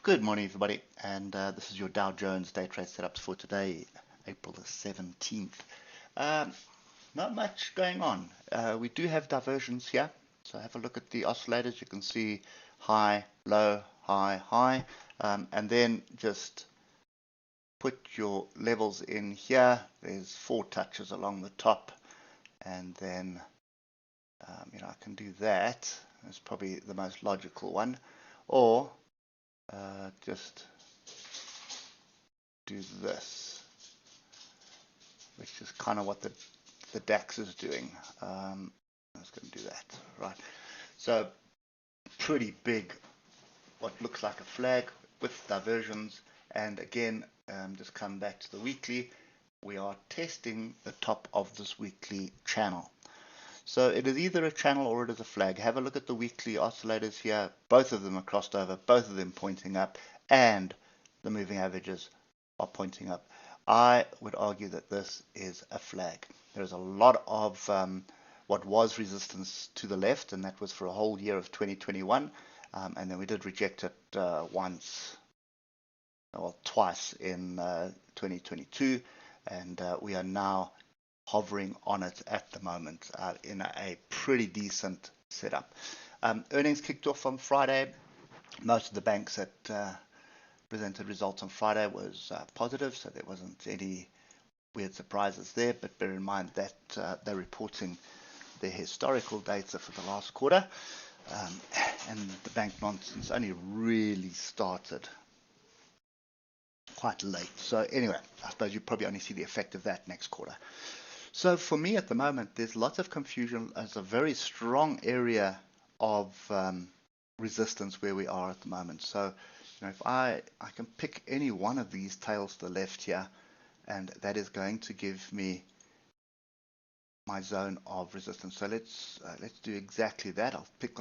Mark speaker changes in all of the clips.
Speaker 1: Good morning, everybody, and this is your Dow Jones day trade setups for today, April the 17th. Um, Not much going on. We do have diversions here, so have a look at the oscillators. You can see high, low, high, high, and then just put your levels in here. There's 4 touches along the top, and then I can do that. That's probably the most logical one, or just do this, which is kind of what the DAX is doing. I was going to do that, right? So pretty big, what looks like a flag with diversions. And again, just come back to the weekly. We are testing the top of this weekly channel. So it is either a channel or it is a flag. Have a look at the weekly oscillators here. Both of them are crossed over, both of them pointing up, and the moving averages are pointing up. I would argue that this is a flag. There's a lot of what was resistance to the left, and that was for a whole year of 2021. And then we did reject it twice in 2022, and we are now hovering on it at the moment in a pretty decent setup. Earnings kicked off on Friday. Most of the banks that presented results on Friday was positive, so there wasn't any weird surprises there, but bear in mind that they're reporting their historical data for the last quarter, and the bank nonsense only really started quite late. So anyway, I suppose you probably only see the effect of that next quarter. So for me at the moment, there's lots of confusion. There's a very strong area of resistance where we are at the moment. So if I can pick any one of these tails to the left here, and that is going to give me my zone of resistance. So let's do exactly that. I'll pick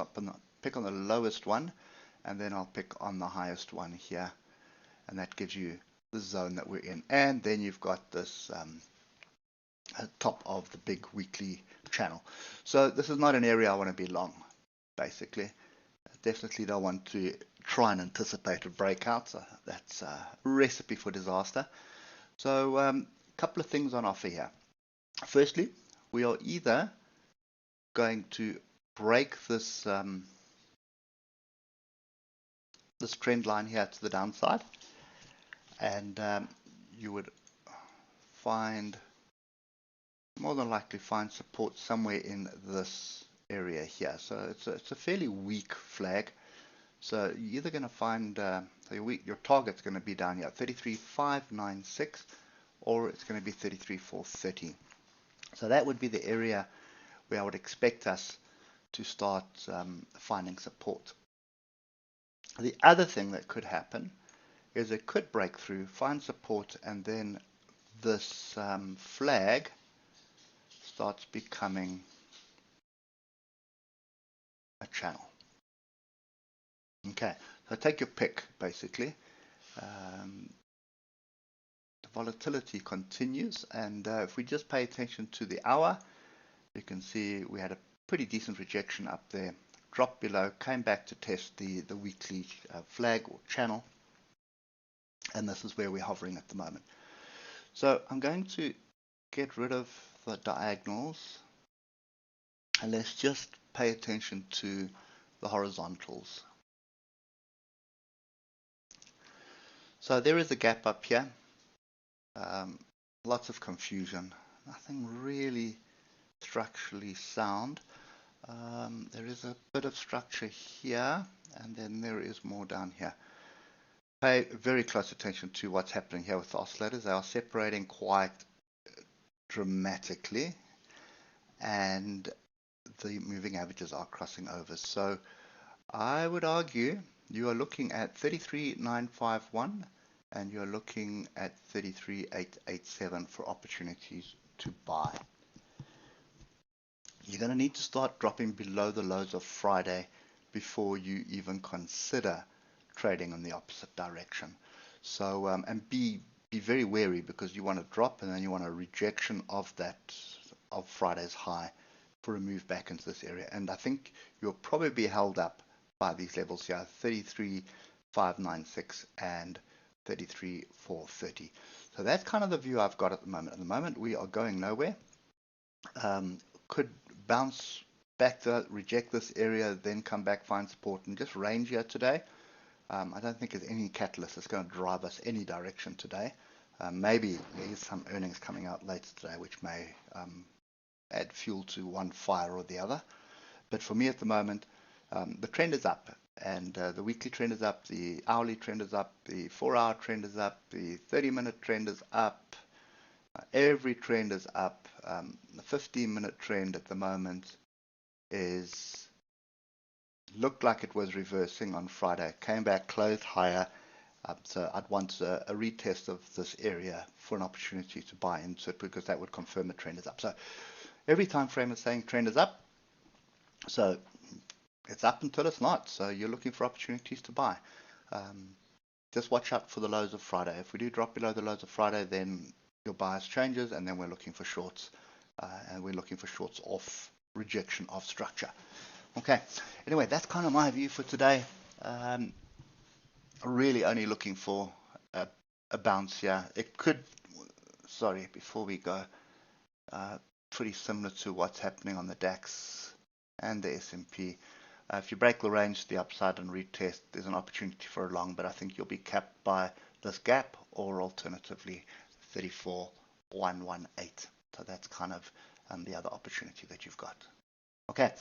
Speaker 1: on the lowest one, and then I'll pick on the highest one here, and that gives you the zone that we're in. And then you've got this top of the big weekly channel. So this is not an area I want to be long, basically. I definitely don't want to try and anticipate a breakout. So that's a recipe for disaster. So a couple of things on offer here. Firstly, we are either going to break this this trend line here to the downside, and you would more than likely find support somewhere in this area here. So it's a fairly weak flag. So you're either going to find your target's going to be down here 33,596, or it's going to be 33,430. So that would be the area where I would expect us to start finding support. The other thing that could happen is it could break through, find support, and then this flag starts becoming a channel. Okay, so take your pick, basically. The volatility continues, and if we just pay attention to the hour, you can see we had a pretty decent rejection up there, dropped below, came back to test the weekly flag or channel, and this is where we're hovering at the moment. So I'm going to get rid of the diagonals, and let's just pay attention to the horizontals. So there is a gap up here, lots of confusion, nothing really structurally sound. There is a bit of structure here, and then there is more down here. Pay very close attention to what's happening here with the oscillators. They are separating quite dramatically, and the moving averages are crossing over. So I would argue you are looking at 33,951, and you're looking at 33,887 for opportunities to buy. You're going to need to start dropping below the lows of Friday before you even consider trading in the opposite direction. So and be very wary, because you want to drop and then you want a rejection of Friday's high for a move back into this area. And I think you'll probably be held up by these levels here, 596 and 33,430. So that's kind of the view I've got at the moment. At the moment, we are going nowhere. Could bounce back to reject this area, then come back, find support, and just range here today. I don't think there's any catalyst that's going to drive us any direction today. Maybe there is some earnings coming out later today, which may add fuel to one fire or the other. But for me at the moment, the trend is up, and the weekly trend is up, the hourly trend is up, the 4-hour trend is up, the 30-minute trend is up, every trend is up. The 15-minute trend at the moment looked like it was reversing on Friday, came back, closed higher. So I'd want a retest of this area for an opportunity to buy into it, because that would confirm the trend is up. So every time frame is saying trend is up. So it's up until it's not. So you're looking for opportunities to buy. Just watch out for the lows of Friday. If we do drop below the lows of Friday, then your bias changes, and then we're looking for shorts. And we're looking for shorts off rejection of structure. Okay, anyway, that's kind of my view for today. Really only looking for a bounce here. It could, sorry, before we go, pretty similar to what's happening on the DAX and the S&P. If you break the range to the upside and retest, there's an opportunity for a long, but I think you'll be capped by this gap, or alternatively 34,118. So that's kind of the other opportunity that you've got. Okay,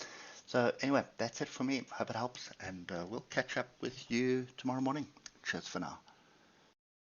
Speaker 1: so anyway, that's it for me. Hope it helps, and we'll catch up with you tomorrow morning. Cheers for now.